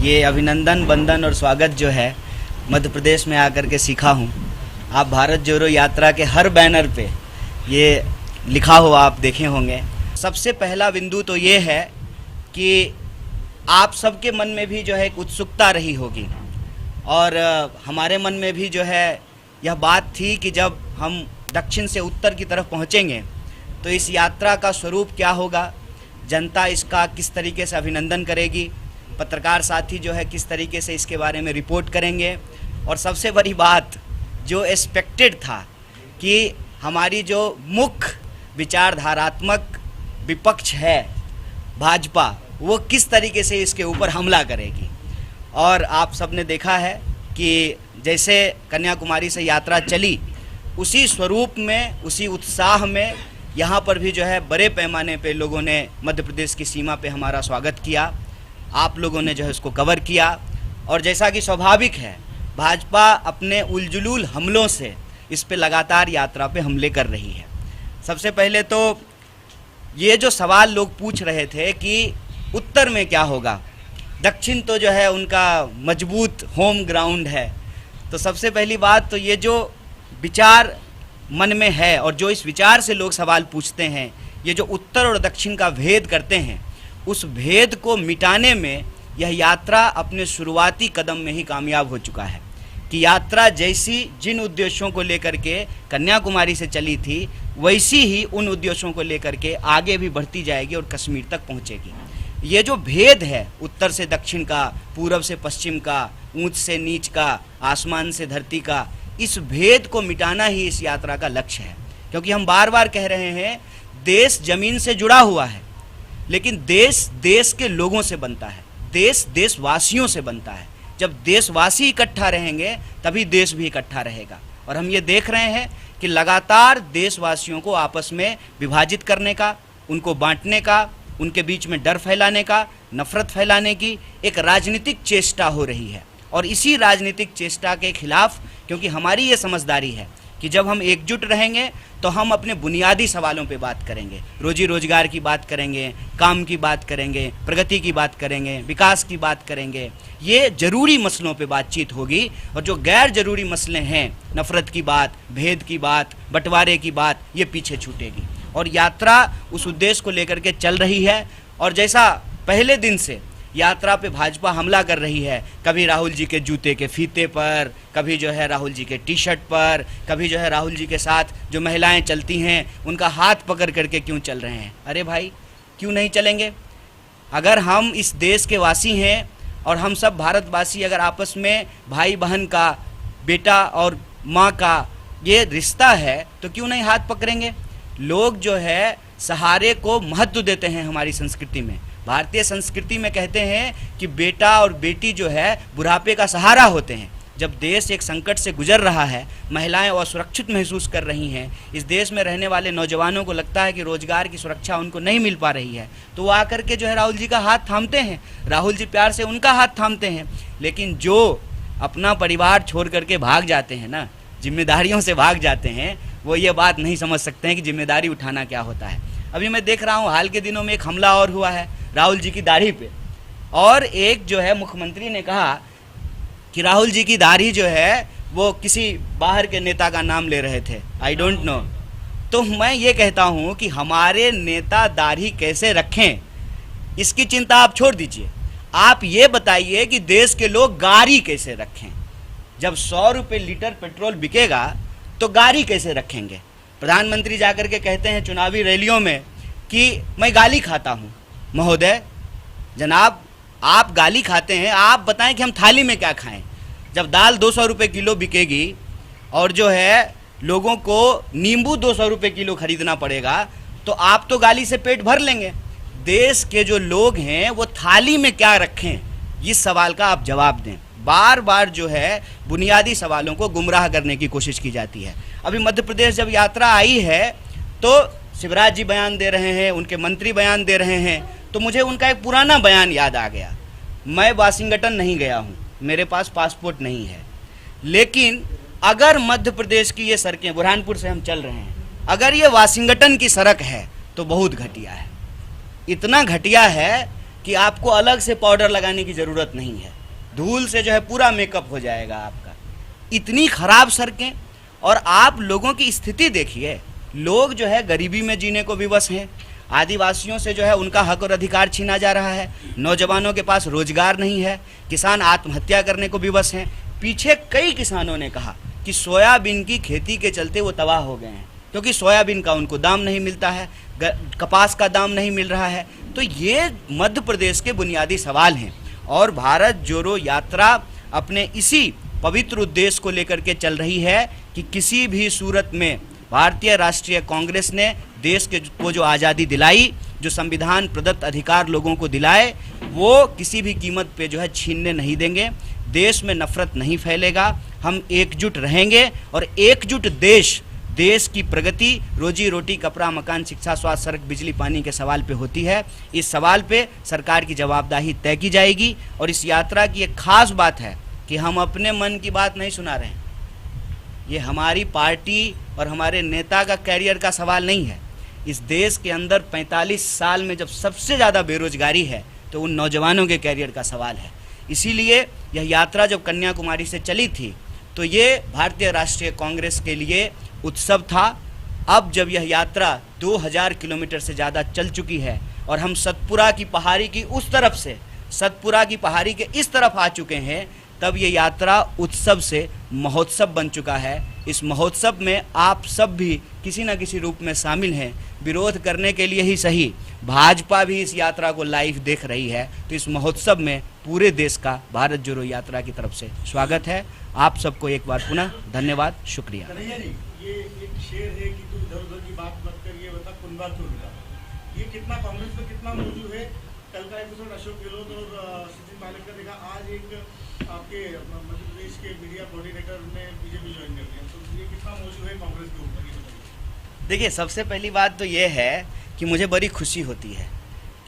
ये अभिनंदन, वंदन और स्वागत जो है मध्य प्रदेश में आकर के सीखा हूँ। आप भारत जोड़ो यात्रा के हर बैनर पे ये लिखा हुआ आप देखे होंगे। सबसे पहला बिंदु तो ये है कि आप सबके मन में भी जो है एक उत्सुकता रही होगी और हमारे मन में भी जो है यह बात थी कि जब हम दक्षिण से उत्तर की तरफ पहुँचेंगे तो इस यात्रा का स्वरूप क्या होगा, जनता इसका किस तरीके से अभिनंदन करेगी, पत्रकार साथी जो है किस तरीके से इसके बारे में रिपोर्ट करेंगे। और सबसे बड़ी बात जो एक्सपेक्टेड था कि हमारी जो मुख्य विचारधारात्मक विपक्ष है भाजपा, वो किस तरीके से इसके ऊपर हमला करेगी। और आप सबने देखा है कि जैसे कन्याकुमारी से यात्रा चली उसी स्वरूप में, उसी उत्साह में यहाँ पर भी जो है बड़े पैमाने पे लोगों ने मध्य प्रदेश की सीमा पे हमारा स्वागत किया। आप लोगों ने जो है उसको कवर किया और जैसा कि स्वाभाविक है भाजपा अपने उलझुल हमलों से इस पे लगातार यात्रा पे हमले कर रही है। सबसे पहले तो ये जो सवाल लोग पूछ रहे थे कि उत्तर में क्या होगा, दक्षिण तो जो है उनका मजबूत होम ग्राउंड है। तो सबसे पहली बात तो ये जो विचार मन में है और जो इस विचार से लोग सवाल पूछते हैं, ये जो उत्तर और दक्षिण का भेद करते हैं, उस भेद को मिटाने में यह यात्रा अपने शुरुआती कदम में ही कामयाब हो चुका है। कि यात्रा जैसी जिन उद्देश्यों को लेकर के कन्याकुमारी से चली थी वैसी ही उन उद्देश्यों को लेकर के आगे भी बढ़ती जाएगी और कश्मीर तक पहुंचेगी। ये जो भेद है उत्तर से दक्षिण का, पूरब से पश्चिम का, ऊंच से नीच का, आसमान से धरती का, इस भेद को मिटाना ही इस यात्रा का लक्ष्य है। क्योंकि हम बार बार कह रहे हैं देश जमीन से जुड़ा हुआ है, लेकिन देश देश के लोगों से बनता है, देश देशवासियों से बनता है। जब देशवासी इकट्ठा रहेंगे तभी देश भी इकट्ठा रहेगा। और हम ये देख रहे हैं कि लगातार देशवासियों को आपस में विभाजित करने का, उनको बांटने का, उनके बीच में डर फैलाने का, नफरत फैलाने की एक राजनीतिक चेष्टा हो रही है। और इसी राजनीतिक चेष्टा के खिलाफ, क्योंकि हमारी ये समझदारी है कि जब हम एकजुट रहेंगे तो हम अपने बुनियादी सवालों पे बात करेंगे, रोजी रोजगार की बात करेंगे, काम की बात करेंगे, प्रगति की बात करेंगे, विकास की बात करेंगे। ये जरूरी मसलों पे बातचीत होगी और जो गैर जरूरी मसले हैं, नफरत की बात, भेद की बात, बंटवारे की बात, ये पीछे छूटेगी। और यात्रा उस उद्देश्य को लेकर के चल रही है। और जैसा पहले दिन से यात्रा पे भाजपा हमला कर रही है, कभी राहुल जी के जूते के फीते पर, कभी जो है राहुल जी के टी शर्ट पर, कभी जो है राहुल जी के साथ जो महिलाएं चलती हैं उनका हाथ पकड़ करके क्यों चल रहे हैं। अरे भाई, क्यों नहीं चलेंगे? अगर हम इस देश के वासी हैं और हम सब भारतवासी अगर आपस में भाई बहन का, बेटा और माँ का ये रिश्ता है तो क्यों नहीं हाथ पकड़ेंगे। लोग जो है सहारे को महत्व देते हैं। हमारी संस्कृति में, भारतीय संस्कृति में कहते हैं कि बेटा और बेटी जो है बुढ़ापे का सहारा होते हैं। जब देश एक संकट से गुजर रहा है, महिलाएं असुरक्षित महसूस कर रही हैं, इस देश में रहने वाले नौजवानों को लगता है कि रोजगार की सुरक्षा उनको नहीं मिल पा रही है, तो वो आकर के जो है राहुल जी का हाथ थामते हैं, राहुल जी प्यार से उनका हाथ थामते हैं। लेकिन जो अपना परिवार छोड़ करके भाग जाते हैं ना, जिम्मेदारियों से भाग जाते हैं, वो ये बात नहीं समझ सकते हैं कि जिम्मेदारी उठाना क्या होता है। अभी मैं देख रहा हूँ हाल के दिनों में एक हमला और हुआ है राहुल जी की दाढ़ी पे, और एक जो है मुख्यमंत्री ने कहा कि राहुल जी की दाढ़ी जो है वो किसी बाहर के नेता का नाम ले रहे थे, आई डोंट नो। तो मैं ये कहता हूँ कि हमारे नेता दाढ़ी कैसे रखें इसकी चिंता आप छोड़ दीजिए, आप ये बताइए कि देश के लोग गाड़ी कैसे रखें। जब 100 रुपये लीटर पेट्रोल बिकेगा तो गाड़ी कैसे रखेंगे। प्रधानमंत्री जाकर के कहते हैं चुनावी रैलियों में कि मैं गाली खाता हूँ। महोदय, जनाब, आप गाली खाते हैं, आप बताएं कि हम थाली में क्या खाएं। जब दाल 200 रुपये किलो बिकेगी और जो है लोगों को नींबू 200 रुपये किलो खरीदना पड़ेगा तो आप तो गाली से पेट भर लेंगे। देश के जो लोग हैं वो थाली में क्या रखें, इस सवाल का आप जवाब दें। बार बार जो है बुनियादी सवालों को गुमराह करने की कोशिश की जाती है। अभी मध्य प्रदेश जब यात्रा आई है तो शिवराज जी बयान दे रहे हैं, उनके मंत्री बयान दे रहे हैं, तो मुझे उनका एक पुराना बयान याद आ गया। मैं वाशिंगटन नहीं गया हूँ, मेरे पास पासपोर्ट नहीं है, लेकिन अगर मध्य प्रदेश की ये सड़कें, बुरहानपुर से हम चल रहे हैं, अगर ये वाशिंगटन की सड़क है तो बहुत घटिया है। इतना घटिया है कि आपको अलग से पाउडर लगाने की ज़रूरत नहीं है, धूल से जो है पूरा मेकअप हो जाएगा आपका। इतनी खराब सड़कें, और आप लोगों की स्थिति देखिए, लोग जो है गरीबी में जीने को विवश हैं, आदिवासियों से जो है उनका हक और अधिकार छीना जा रहा है, नौजवानों के पास रोजगार नहीं है, किसान आत्महत्या करने को विवश हैं। पीछे कई किसानों ने कहा कि सोयाबीन की खेती के चलते वो तबाह हो गए हैं, क्योंकि सोयाबीन का उनको दाम नहीं मिलता है, कपास का दाम नहीं मिल रहा है। तो ये मध्य प्रदेश के बुनियादी सवाल हैं, और भारत जोड़ो यात्रा अपने इसी पवित्र उद्देश्य को लेकर के चल रही है कि किसी भी सूरत में भारतीय राष्ट्रीय कांग्रेस ने देश को जो आज़ादी दिलाई, जो संविधान प्रदत्त अधिकार लोगों को दिलाए, वो किसी भी कीमत पे जो है छीनने नहीं देंगे। देश में नफरत नहीं फैलेगा, हम एकजुट रहेंगे, और एकजुट देश की प्रगति रोजी रोटी, कपड़ा, मकान, शिक्षा, स्वास्थ्य, सड़क, बिजली, पानी के सवाल पे होती है। इस सवाल पे सरकार की जवाबदेही तय की जाएगी। और इस यात्रा की एक खास बात है कि हम अपने मन की बात नहीं सुना रहे हैं, ये हमारी पार्टी और हमारे नेता का कैरियर का सवाल नहीं है। इस देश के अंदर 45 साल में जब सबसे ज़्यादा बेरोजगारी है तो उन नौजवानों के कैरियर का सवाल है। इसीलिए यह यात्रा जब कन्याकुमारी से चली थी तो ये भारतीय राष्ट्रीय कांग्रेस के लिए उत्सव था। अब जब यह यात्रा 2000 किलोमीटर से ज़्यादा चल चुकी है और हम सतपुरा की पहाड़ी की उस तरफ से सतपुरा की पहाड़ी के इस तरफ आ चुके हैं, तब ये यात्रा उत्सव से महोत्सव बन चुका है। इस महोत्सव में आप सब भी किसी न किसी रूप में शामिल हैं। विरोध करने के लिए ही सही, भाजपा भी इस यात्रा को लाइव देख रही है। तो इस महोत्सव में पूरे देश का भारत जोड़ो यात्रा की तरफ से स्वागत है। आप सबको एक बार पुनः धन्यवाद, शुक्रिया। ये एक शेर है कि तू इधर उधर की बात मत कर, ये बता कुनबा क्यों मिला, ये कितना कांग्रेस में कितना मौजूद है। कल का एपिसोड अशोक गहलोत और सचिन पायलट का देखा, आज एक आपके मध्य प्रदेश के मीडिया कोऑर्डिनेटर ने बीजेपी ज्वाइन कर लिया, तो ये कितना मौजूद है कांग्रेस के ऊपर। देखिए, सबसे पहली बात तो ये है कि मुझे बड़ी खुशी होती है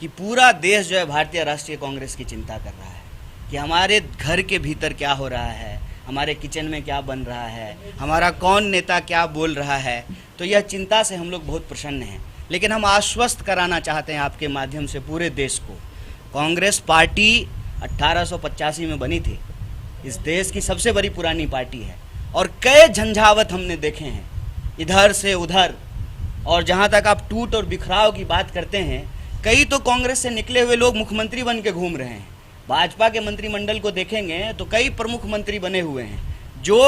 कि पूरा देश जो है भारतीय राष्ट्रीय कांग्रेस की चिंता कर रहा है कि हमारे घर के भीतर क्या हो रहा है, हमारे किचन में क्या बन रहा है, हमारा कौन नेता क्या बोल रहा है। तो यह चिंता से हम लोग बहुत प्रसन्न हैं। लेकिन हम आश्वस्त कराना चाहते हैं आपके माध्यम से पूरे देश को, कांग्रेस पार्टी 1885 में बनी थी, इस देश की सबसे बड़ी पुरानी पार्टी है, और कई झंझावत हमने देखे हैं इधर से उधर। और जहाँ तक आप टूट और बिखराव की बात करते हैं, कई तो कांग्रेस से निकले हुए लोग मुख्यमंत्री बन के घूम रहे हैं। भाजपा के मंत्रिमंडल को देखेंगे तो कई प्रमुख मंत्री बने हुए हैं जो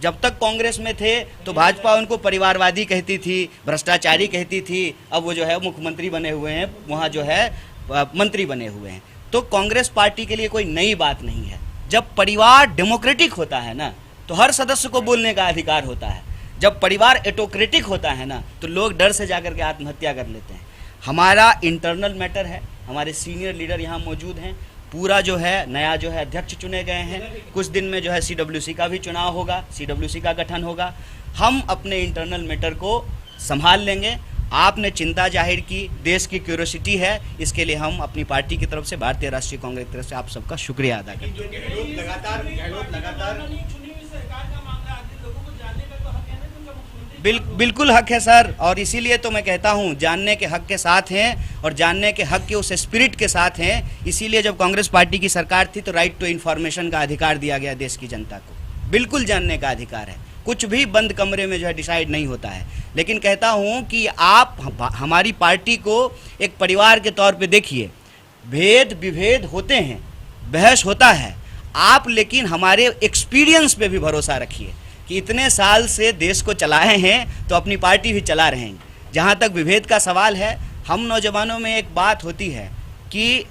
जब तक कांग्रेस में थे तो भाजपा उनको परिवारवादी कहती थी, भ्रष्टाचारी कहती थी। अब वो जो है मुख्यमंत्री बने हुए हैं, वहाँ जो है मंत्री बने हुए हैं। तो कांग्रेस पार्टी के लिए कोई नई बात नहीं है। जब परिवार डेमोक्रेटिक होता है ना, तो हर सदस्य को बोलने का अधिकार होता है। जब परिवार एटोक्रेटिक होता है ना, तो लोग डर से जाकर के आत्महत्या कर लेते हैं। हमारा इंटरनल मैटर है, हमारे सीनियर लीडर यहाँ मौजूद हैं, पूरा जो है नया जो है अध्यक्ष चुने गए हैं। कुछ दिन में जो है CWC का भी चुनाव होगा, CWC का गठन होगा। हम अपने इंटरनल मैटर को संभाल लेंगे। आपने चिंता जाहिर की, देश की क्यूरियोसिटी है, इसके लिए हम अपनी पार्टी की तरफ से, भारतीय राष्ट्रीय कांग्रेस की तरफ से आप सबका शुक्रिया अदा करते हैं। बिल्कुल हक है सर, और इसीलिए तो मैं कहता हूं जानने के हक के साथ हैं, और जानने के हक के उस स्पिरिट के साथ हैं। इसीलिए जब कांग्रेस पार्टी की सरकार थी तो राइट टू इन्फॉर्मेशन का अधिकार दिया गया देश की जनता को। बिल्कुल जानने का अधिकार है, कुछ भी बंद कमरे में जो है डिसाइड नहीं होता है। लेकिन कहता हूं कि आप हमारी पार्टी को एक परिवार के तौर पे देखिए। भेद विभेद होते हैं, बहस होता है, आप लेकिन हमारे एक्सपीरियंस पे भी भरोसा रखिए कि इतने साल से देश को चलाए हैं तो अपनी पार्टी भी चला रहे हैं। जहाँ तक विभेद का सवाल है, हम नौजवानों में एक बात होती है कि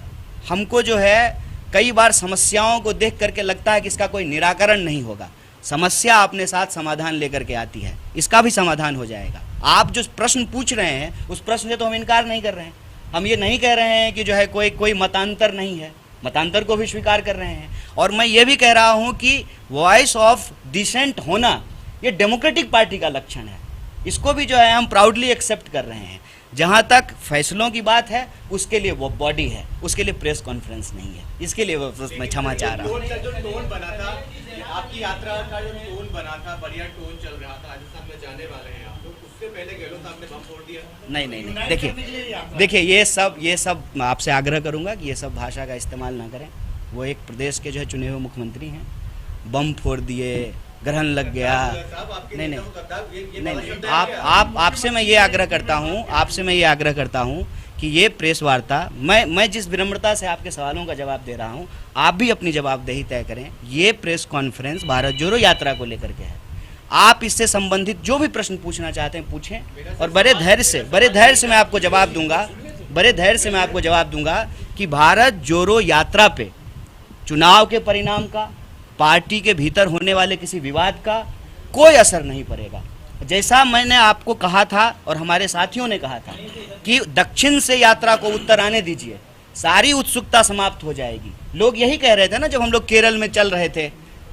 हमको जो है कई बार समस्याओं को देख करके लगता है कि इसका कोई निराकरण नहीं होगा। समस्या अपने साथ समाधान लेकर के आती है, इसका भी समाधान हो जाएगा। आप जो प्रश्न पूछ रहे हैं उस प्रश्न से तो हम इनकार नहीं कर रहे हैं। हम ये नहीं कह रहे हैं कि जो है कोई मतांतर नहीं है, मतांतर को भी स्वीकार कर रहे हैं। और मैं ये भी कह रहा हूँ कि वॉइस ऑफ डिसेंट होना ये डेमोक्रेटिक पार्टी का लक्षण है, इसको भी जो है हम प्राउडली एक्सेप्ट कर रहे हैं। जहाँ तक फैसलों की बात है उसके लिए वो बॉडी है, उसके लिए प्रेस कॉन्फ्रेंस नहीं है। इसके लिए मैं क्षमा चाह रहा हूँ। जो टोन बना था आपकी यात्रा का, जो टोन बना था, बढ़िया टोन चल रहा था, राजस्थान में जाने वाले हैं आप लोग, उससे पहले गहलोत साहब ने बम फोड़ दिया। नहीं नहीं नहीं, यूनाइट देखिए करने के लिए यात्रा है। देखिए ये सब मैं आपसे आग्रह करूंगा कि ये सब भाषा का इस्तेमाल ना करें। वो एक प्रदेश के जो है चुने हुए मुख्यमंत्री हैं, बम फोड़ दिए, ग्रहण लग गया। साहब आपके नहीं नेता नहीं को गद्दार ये नहीं वाला नहीं शब्द है क्या? आपसे मैं ये आग्रह करता हूँ कि ये प्रेस वार्ता, मैं जिस विनम्रता से आपके सवालों का जवाब दे रहा हूँ, आप भी अपनी जवाबदेही तय करें। ये प्रेस कॉन्फ्रेंस भारत जोड़ो यात्रा को लेकर के है। आप इससे संबंधित जो भी प्रश्न पूछना चाहते हैं पूछें, और बड़े धैर्य से मैं आपको जवाब दूंगा कि भारत जोड़ो यात्रा पे चुनाव के परिणाम का, पार्टी के भीतर होने वाले किसी विवाद का कोई असर नहीं पड़ेगा। जैसा मैंने आपको कहा था और हमारे साथियों ने कहा था कि दक्षिण से यात्रा को उत्तर आने दीजिए, सारी उत्सुकता समाप्त हो जाएगी। लोग यही कह रहे थे ना जब हम लोग केरल में चल रहे थे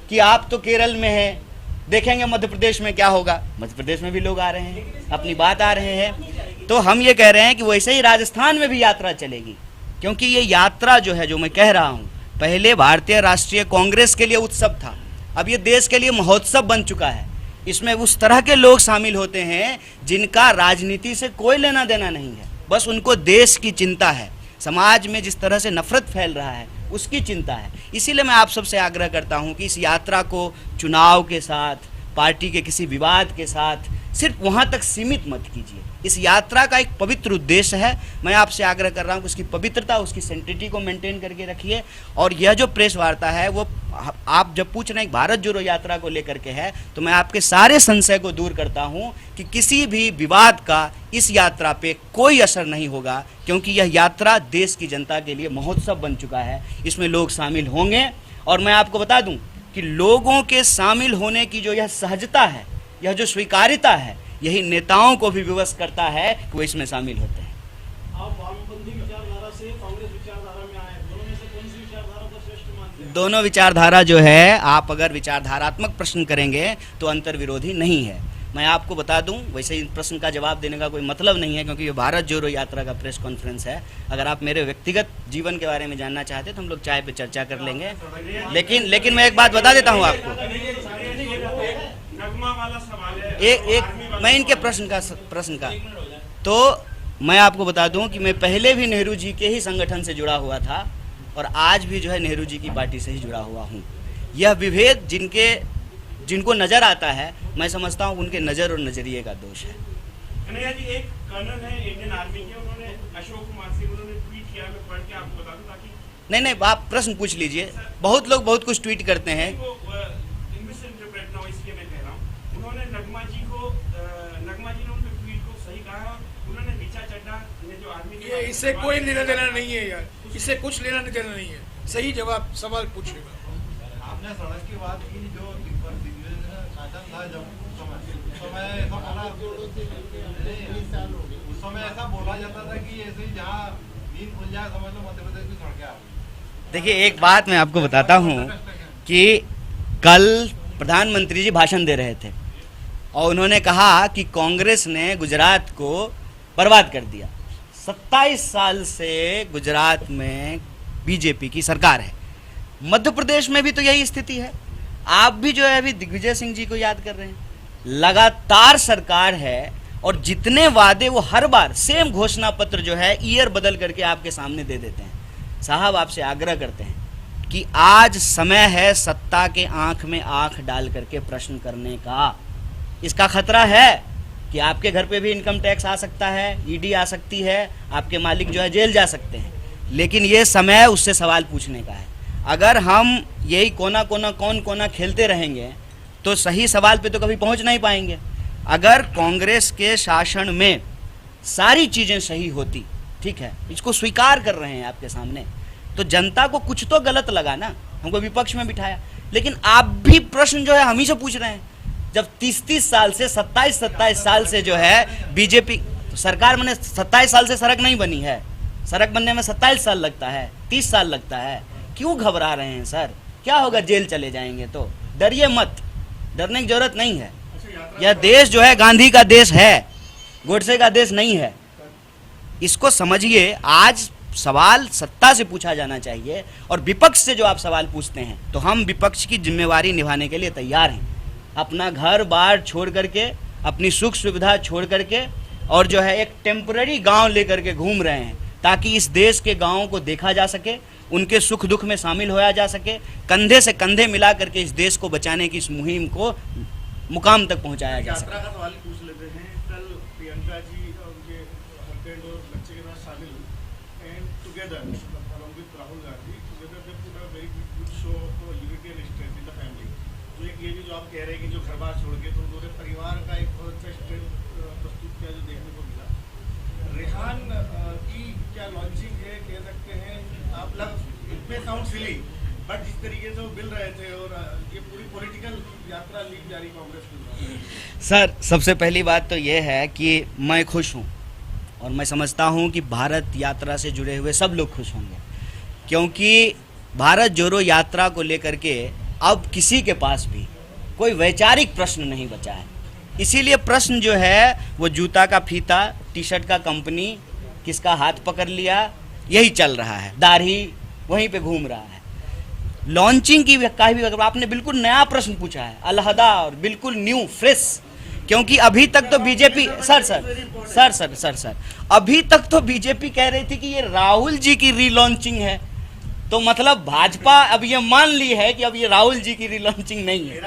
कि आप तो केरल में हैं, देखेंगे मध्य प्रदेश में क्या होगा। मध्य प्रदेश में भी लोग आ रहे हैं, अपनी बात आ रहे हैं। तो हम ये कह रहे हैं कि वैसे ही राजस्थान में भी यात्रा चलेगी, क्योंकि ये यात्रा जो है, जो मैं कह रहा हूँ, पहले भारतीय राष्ट्रीय कांग्रेस के लिए उत्सव था, अब ये देश के लिए महोत्सव बन चुका है। इसमें उस तरह के लोग शामिल होते हैं जिनका राजनीति से कोई लेना देना नहीं है, बस उनको देश की चिंता है, समाज में जिस तरह से नफरत फैल रहा है उसकी चिंता है। इसीलिए मैं आप सबसे आग्रह करता हूं कि इस यात्रा को चुनाव के साथ, पार्टी के किसी विवाद के साथ सिर्फ वहां तक सीमित मत कीजिए। इस यात्रा का एक पवित्र उद्देश्य है। मैं आपसे आग्रह कर रहा हूं कि उसकी पवित्रता, उसकी सेंटिटी को मेंटेन करके रखिए। और यह जो प्रेस वार्ता है, वो आप जब पूछ रहे हैं भारत जोड़ो यात्रा को लेकर के है, तो मैं आपके सारे संशय को दूर करता हूं कि किसी भी विवाद का इस यात्रा पे कोई असर नहीं होगा, क्योंकि यह यात्रा देश की जनता के लिए महोत्सव बन चुका है। इसमें लोग शामिल होंगे, और मैं आपको बता दूं कि लोगों के शामिल होने की जो यह सहजता है, यह जो स्वीकार्यता है, यही नेताओं को भी विवश करता है कि वो इसमें शामिल होते हैं। आप वामपंथी विचारधारा से कांग्रेस विचारधारा में आए, दोनों में से कौन सी विचारधारा को श्रेष्ठ मानते हैं? दोनों विचारधारा जो है, आप अगर विचारधारात्मक प्रश्न करेंगे तो अंतर विरोधी नहीं है। मैं आपको बता दूं, वैसे इन प्रश्न का जवाब देने का कोई मतलब नहीं है, क्योंकि ये भारत जोड़ो यात्रा का प्रेस कॉन्फ्रेंस है। अगर आप मेरे व्यक्तिगत जीवन के बारे में जानना चाहते तो हम लोग चाय पे चर्चा कर लेंगे। लेकिन मैं एक बात बता देता हूँ आपको, नगमा वाला सवाल है। एक मैं इनके प्रश्न का तो मैं आपको बता दूं कि मैं पहले भी नेहरू जी के ही संगठन से जुड़ा हुआ था, और आज भी जो है नेहरू जी की पार्टी से ही जुड़ा हुआ हूँ। यह विभेद जिनको नज़र आता है, मैं समझता हूँ उनके नज़र और नज़रिए का दोष है। कन्हैया जी, एक कर्नल है इंडियन आर्मी के, उन्होंने अशोक कुमार सिंह, उन्होंने ट्वीट किया, मैं पढ़ के आपको बता दूं ताकि नहीं, आप प्रश्न पूछ लीजिए। बहुत लोग बहुत कुछ ट्वीट करते हैं। इंग्लिश इंटरप्रेट ना हो, इसलिए मैं कह रहा हूँ। उन्होंने नगमा जी ने उनके ट्वीट को सही कहा। उन्होंने ऋचा चड्ढा ने जो आर्मी ये इससे कोई लेना देना नहीं है यार, इससे कुछ लेना देना नहीं है। सही जवाब सवाल पूछेगा। आपने सड़क की बात की, जो शासन था जब उस समय ऐसा बोला जाता था कि ऐसे ही जहाँ नींद खुल जाए समझ लो मध्य प्रदेश की सड़कें आ गई। देखिए, एक बात मैं आपको बताता हूँ कि कल प्रधानमंत्री जी भाषण दे रहे थे और उन्होंने कहा कि कांग्रेस ने गुजरात को बर्बाद कर दिया। 27 साल से गुजरात में बीजेपी की सरकार है। मध्य प्रदेश में भी तो यही स्थिति है। आप भी जो है अभी दिग्विजय सिंह जी को याद कर रहे हैं, लगातार सरकार है और जितने वादे वो हर बार सेम घोषणा पत्र जो है ईयर बदल करके आपके सामने दे देते हैं। साहब, आपसे आग्रह करते हैं कि आज समय है सत्ता के आंख में आंख डाल करके प्रश्न करने का। इसका खतरा है कि आपके घर पे भी इनकम टैक्स आ सकता है, ईडी आ सकती है, आपके मालिक जो है जेल जा सकते हैं, लेकिन ये समय उससे सवाल पूछने का है। अगर हम यही कोना कोना खेलते रहेंगे तो सही सवाल पे तो कभी पहुंच नहीं पाएंगे। अगर कांग्रेस के शासन में सारी चीज़ें सही होती, ठीक है, इसको स्वीकार कर रहे हैं आपके सामने, तो जनता को कुछ तो गलत लगा ना, हमको विपक्ष में बिठाया। लेकिन आप भी प्रश्न जो है हम ही से पूछ रहे हैं। जब 30 साल से 27 साल से जो है बीजेपी तो सरकार बने, 27 साल से सड़क नहीं बनी है। सड़क बनने में 27 साल लगता है, 30 साल लगता है। क्यों घबरा रहे हैं सर? क्या होगा, जेल चले जाएंगे तो? डरिए मत, डरने की जरूरत नहीं है। यह देश जो है गांधी का देश है, गोडसे का देश नहीं है। इसको समझिए। आज सवाल सत्ता से पूछा जाना चाहिए, और विपक्ष से जो आप सवाल पूछते हैं तो हम विपक्ष की जिम्मेवारी निभाने के लिए तैयार हैं। अपना घर बार छोड़ करके अपनी सुख सुविधा छोड़ करके और जो है एक टेम्पररी गांव लेकर के घूम रहे हैं, ताकि इस देश के गांवों को देखा जा सके, उनके सुख दुख में शामिल होया जा सके, कंधे से कंधे मिला करके इस देश को बचाने की इस मुहिम को मुकाम तक पहुंचाया जा सके। यात्रा का सवाल पूछ लेते हैं। कल प्रियंका जी और उनके हस्बैंड और बच्चे के साथ शामिल हुई and together along with Rahul Gandhi together they put a very good show for unity and strength in the family. तो एक ये भी जो आप कह रहे हैं कि जो घर बार छोड़ के तो उन्होंने परिवार का एक बहुत अच्छा स्ट्रेंथ प्रस्तुत किया जो देखने को मिला। रेहान की क्या लॉन्चिंग है कह सकते हैं आप लग it may sound silly but जिस तरीके से वो मिल रहे थे और ये पूरी पॉलिटिकल यात्रा लीड जारी कांग्रेस की। सर, सबसे पहली बात तो ये है कि मैं खुश हूँ और मैं समझता हूँ कि भारत यात्रा से जुड़े हुए सब लोग खुश होंगे, क्योंकि भारत जोड़ो यात्रा को लेकर के अब किसी के पास भी कोई वैचारिक प्रश्न नहीं बचा है। इसीलिए प्रश्न जो है वो जूता का फीता, टी शर्ट का कंपनी, किसका हाथ पकड़ लिया, यही चल रहा है, दाढ़ी वहीं पे घूम रहा है। लॉन्चिंग की भी आपने बिल्कुल नया प्रश्न पूछा है, अलहदा और बिल्कुल न्यू फ्रेश, क्योंकि अभी तक तो बीजेपी सर अभी तक तो बीजेपी कह रही थी कि ये राहुल जी की रीलॉन्चिंग है, तो मतलब भाजपा अब ये मान ली है कि अब ये राहुल जी की रीलॉन्चिंग नहीं है।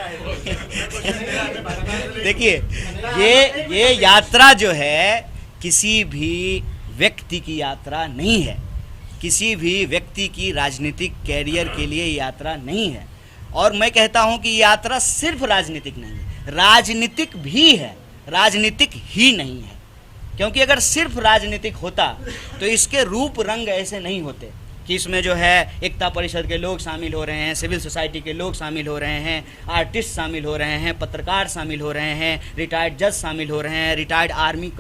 देखिए, ये यात्रा जो है किसी भी व्यक्ति की यात्रा नहीं है, किसी भी व्यक्ति की राजनीतिक कैरियर के लिए यात्रा नहीं है। और मैं कहता हूं कि यात्रा सिर्फ राजनीतिक नहीं है, राजनीतिक भी है, राजनीतिक ही नहीं है। क्योंकि अगर सिर्फ राजनीतिक होता तो इसके रूप रंग ऐसे नहीं होते कि इसमें जो है एकता परिषद के लोग शामिल हो रहे हैं, सिविल सोसाइटी के लोग शामिल हो रहे हैं, आर्टिस्ट शामिल हो रहे हैं, पत्रकार शामिल हो रहे हैं, रिटायर्ड जज शामिल हो रहे हैं, रिटायर्ड आर्मी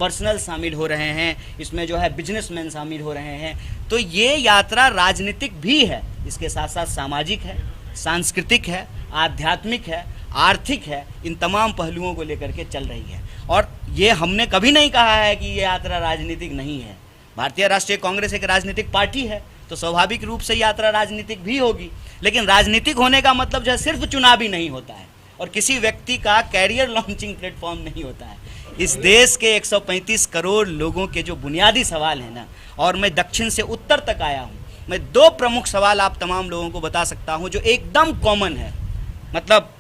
पर्सनल शामिल हो रहे हैं, इसमें जो है बिजनेसमैन शामिल हो रहे हैं। तो ये यात्रा राजनीतिक भी है, इसके साथ साथ सामाजिक है, सांस्कृतिक है, आध्यात्मिक है, आर्थिक है, इन तमाम पहलुओं को लेकर के चल रही है। और ये हमने कभी नहीं कहा है कि ये यात्रा राजनीतिक नहीं है। भारतीय राष्ट्रीय कांग्रेस एक राजनीतिक पार्टी है, तो स्वाभाविक रूप से यात्रा राजनीतिक भी होगी, लेकिन राजनीतिक होने का मतलब जो है सिर्फ चुनावी नहीं होता है और किसी व्यक्ति का कैरियर लॉन्चिंग प्लेटफॉर्म नहीं होता है। इस देश के 135 करोड़ लोगों के जो बुनियादी सवाल हैं ना, और मैं दक्षिण से उत्तर तक आया हूँ, मैं 2 प्रमुख सवाल आप तमाम लोगों को बता सकता हूँ जो एकदम कॉमन है। मतलब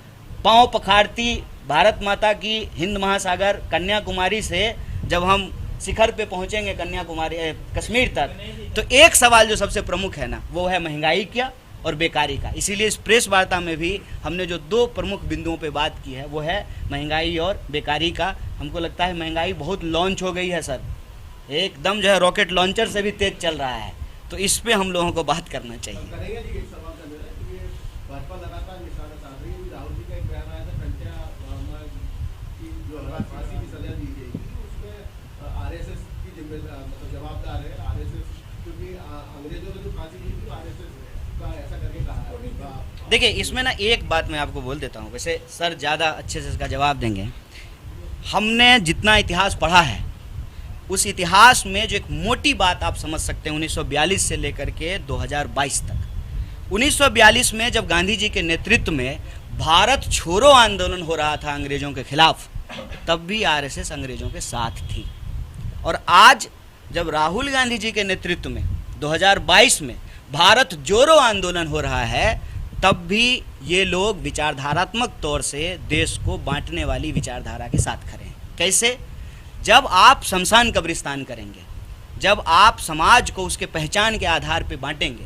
पाँव पखाड़ती भारत माता की हिंद महासागर कन्याकुमारी से जब हम शिखर पे पहुँचेंगे कन्याकुमारी कश्मीर तक, तो एक सवाल जो सबसे प्रमुख है ना, वो है महंगाई क्या और बेकारी का। इसीलिए इस प्रेस वार्ता में भी हमने जो 2 प्रमुख बिंदुओं पे बात की है वो है महंगाई और बेकारी का। हमको लगता है महंगाई बहुत लॉन्च हो गई है सर, एकदम जो है रॉकेट लॉन्चर से भी तेज चल रहा है, तो इस पे हम लोगों को बात करना चाहिए। देखिए, इसमें ना एक बात मैं आपको बोल देता हूँ, वैसे सर ज़्यादा अच्छे से इसका जवाब देंगे। हमने जितना इतिहास पढ़ा है उस इतिहास में जो एक मोटी बात आप समझ सकते हैं 1942 से लेकर के 2022 तक। 1942 में जब गांधी जी के नेतृत्व में भारत छोड़ो आंदोलन हो रहा था अंग्रेज़ों के खिलाफ, तब भी आरएसएस अंग्रेज़ों के साथ थी। और आज जब राहुल गांधी जी के नेतृत्व में 2022 में भारत जोड़ो आंदोलन हो रहा है, तब भी ये लोग विचारधारात्मक तौर से देश को बांटने वाली विचारधारा के साथ खड़े हैं। कैसे? जब आप शमशान कब्रिस्तान करेंगे, जब आप समाज को उसके पहचान के आधार पर बांटेंगे,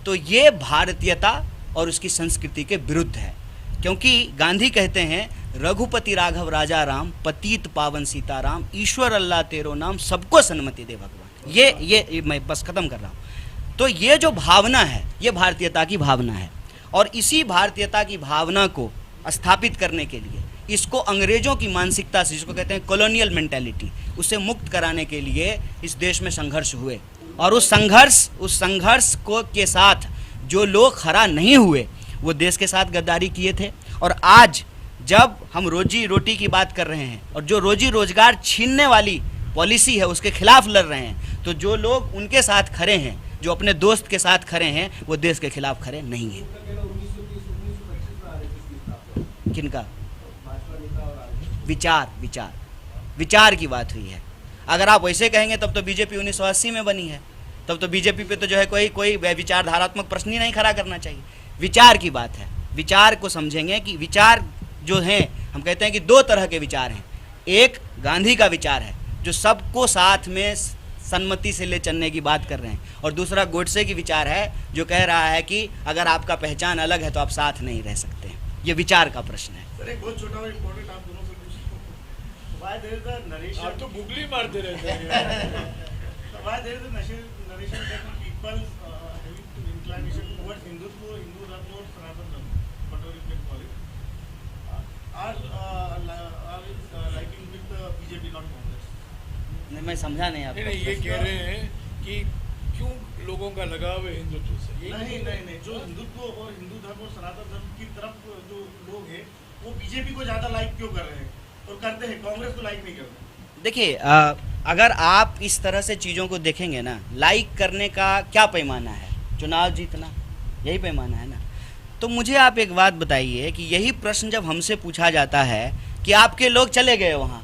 तो ये भारतीयता और उसकी संस्कृति के विरुद्ध है। क्योंकि गांधी कहते हैं, रघुपति राघव राजा राम, पतित पावन सीताराम, ईश्वर अल्लाह तेरो नाम, सबको सन्मति दे भगवान। ये मैं बस खत्म कर रहा हूँ। तो ये जो भावना है, ये भारतीयता की भावना है, और इसी भारतीयता की भावना को स्थापित करने के लिए, इसको अंग्रेज़ों की मानसिकता से, जिसको कहते हैं कॉलोनियल मेंटालिटी, उससे मुक्त कराने के लिए इस देश में संघर्ष हुए। और उस संघर्ष को के साथ जो लोग खड़ा नहीं हुए, वो देश के साथ गद्दारी किए थे। और आज जब हम रोजी रोटी की बात कर रहे हैं और जो रोजी रोजगार छीनने वाली पॉलिसी है उसके खिलाफ लड़ रहे हैं, तो जो लोग उनके साथ खड़े हैं, जो अपने दोस्त के साथ खड़े हैं, वो देश के खिलाफ खड़े नहीं हैं। किनका? विचार विचार विचार की बात हुई है। अगर आप वैसे कहेंगे तब तो बीजेपी 1980 में बनी है, तब तो बीजेपी पे तो जो है कोई विचारधारात्मक प्रश्न ही नहीं खड़ा करना चाहिए। विचार की बात है, विचार को समझेंगे कि विचार जो हैं, हम कहते हैं कि दो तरह के विचार हैं। एक गांधी का विचार है जो सबको साथ में सन्मति से ले चलने की बात कर रहे हैं, और दूसरा गोडसे की विचार है जो कह रहा है कि अगर आपका पहचान अलग है तो आप साथ नहीं रह सकते। ये विचार का प्रश्न है। सर एक बहुत छोटा और इम्पोर्टेंट आप दोनों से पूछूं, why there is a narration? आप तो बुगली मारते रहते हैं। Why there is a narration that people's having inclination towards Hindutva, Hindu Dharma or Sanatan Dharma, whatever you can call it, are liking with the BJP, not Congress. नहीं, मैं समझा नहीं आपको। नहीं, ये कह रहे हैं कि क्यों लोगों का लगाव है हिंदुत्व से। नहीं, जो हिंदुत्व और हिंदू धर्म और सनातन धर्म की तरफ जो लोग हैं वो बीजेपी को ज्यादा लाइक क्यों कर रहे हैं और करते हैं, कांग्रेस को लाइक नहीं करते? देखिए, अगर आप इस तरह से चीज़ों को देखेंगे ना, लाइक करने का क्या पैमाना है? चुनाव जीतना, यही पैमाना है ना। तो मुझे आप एक बात बताइए कि यही प्रश्न जब हमसे पूछा जाता है कि आपके लोग चले गए वहाँ,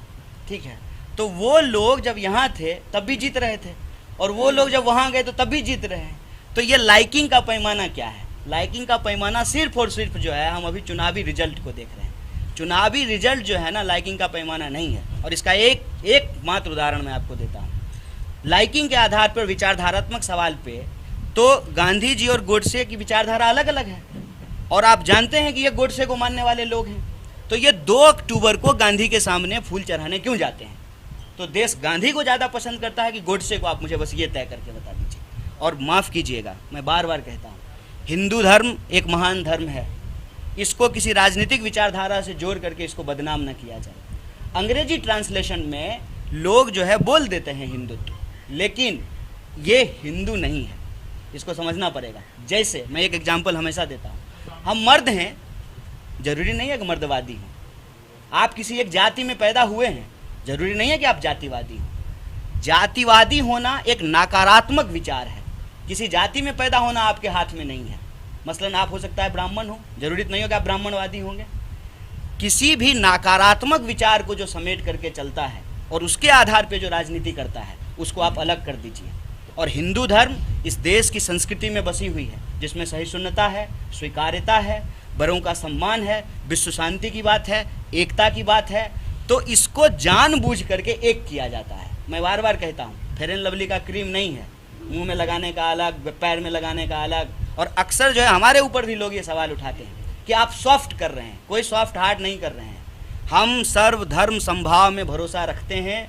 ठीक है, तो वो लोग जब यहाँ थे तब भी जीत रहे थे, और वो लोग जब वहाँ गए तो तब भी जीत रहे हैं। तो ये लाइकिंग का पैमाना क्या है? लाइकिंग का पैमाना सिर्फ और सिर्फ जो है, हम अभी चुनावी रिजल्ट को देख रहे हैं। चुनावी रिजल्ट जो है ना, लाइकिंग का पैमाना नहीं है। और इसका एक मात्र उदाहरण मैं आपको देता हूँ। लाइकिंग के आधार पर विचारधारात्मक सवाल पे तो गांधी जी और गोडसे की विचारधारा अलग अलग है, और आप जानते हैं कि ये गोडसे को मानने वाले लोग हैं। तो ये 2 अक्टूबर को गांधी के सामने फूल चढ़ाने क्यों जाते हैं? तो देश गांधी को ज़्यादा पसंद करता है कि गोडसे को? आप मुझे बस ये तय करके बता दीजिए। और माफ़ कीजिएगा, मैं बार बार कहता हूँ, हिंदू धर्म एक महान धर्म है, इसको किसी राजनीतिक विचारधारा से जोड़ करके इसको बदनाम न किया जाए। अंग्रेजी ट्रांसलेशन में लोग जो है बोल देते हैं हिंदुत्व, लेकिन ये हिंदू नहीं है, इसको समझना पड़ेगा। जैसे मैं एक एग्जाम्पल हमेशा देता हूँ, हम मर्द हैं, जरूरी नहीं है कि मर्दवादी हों। आप किसी एक जाति में पैदा हुए हैं, जरूरी नहीं है कि आप जातिवादी हो। जातिवादी होना एक नकारात्मक विचार है। किसी जाति में पैदा होना आपके हाथ में नहीं है। मसलन आप हो सकता है ब्राह्मण हो, जरूरी नहीं हो कि आप ब्राह्मणवादी होंगे। किसी भी नकारात्मक विचार को जो समेट करके चलता है और उसके आधार पे जो राजनीति करता है, उसको आप अलग कर दीजिए। और हिंदू धर्म इस देश की संस्कृति में बसी हुई है, जिसमें सहिष्णुता है, स्वीकार्यता है, बड़ों का सम्मान है, विश्व शांति की बात है, एकता की बात है। तो इसको जानबूझ करके एक किया जाता है। मैं बार बार कहता हूँ, फेयर एंड लवली का क्रीम नहीं है, मुंह में लगाने का अलग, पैर में लगाने का अलग। और अक्सर जो है हमारे ऊपर भी लोग ये सवाल उठाते हैं कि आप सॉफ्ट कर रहे हैं। कोई सॉफ्ट हार्ट नहीं कर रहे हैं। हम सर्वधर्म समभाव में भरोसा रखते हैं,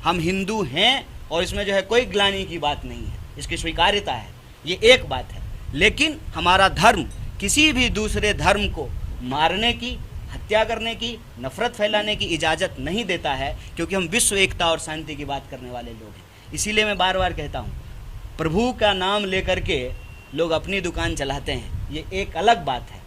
हम हिंदू हैं, और इसमें जो है कोई ग्लानि की बात नहीं है, इसकी स्वीकार्यता है, ये एक बात है। लेकिन हमारा धर्म किसी भी दूसरे धर्म को मारने की, हत्या करने की, नफरत फैलाने की इजाज़त नहीं देता है, क्योंकि हम विश्व एकता और शांति की बात करने वाले लोग हैं। इसीलिए मैं बार बार कहता हूँ, प्रभु का नाम लेकर के लोग अपनी दुकान चलाते हैं, ये एक अलग बात है।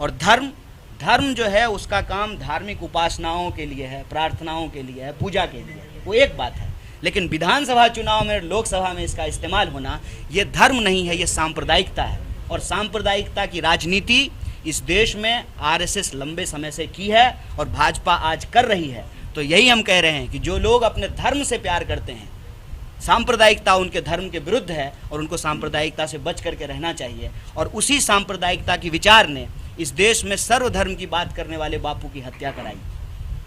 और धर्म जो है उसका काम धार्मिक उपासनाओं के लिए है, प्रार्थनाओं के लिए है, पूजा के लिए, वो एक बात है। लेकिन विधानसभा चुनाव में, लोकसभा में इसका इस्तेमाल होना, ये धर्म नहीं है, ये सांप्रदायिकता है। और सांप्रदायिकता की राजनीति इस देश में आरएसएस लंबे समय से की है और भाजपा आज कर रही है। तो यही हम कह रहे हैं कि जो लोग अपने धर्म से प्यार करते हैं, सांप्रदायिकता उनके धर्म के विरुद्ध है, और उनको सांप्रदायिकता से बच करके रहना चाहिए। और उसी सांप्रदायिकता की विचार ने इस देश में सर्वधर्म की बात करने वाले बापू की हत्या कराई।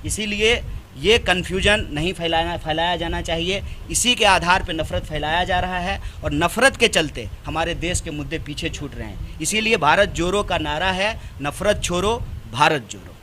इसीलिए ये कन्फ्यूजन नहीं फैलाया जाना चाहिए। इसी के आधार पर नफरत फैलाया जा रहा है, और नफरत के चलते हमारे देश के मुद्दे पीछे छूट रहे हैं। इसीलिए भारत जोड़ो का नारा है, नफरत छोड़ो, भारत जोड़ो।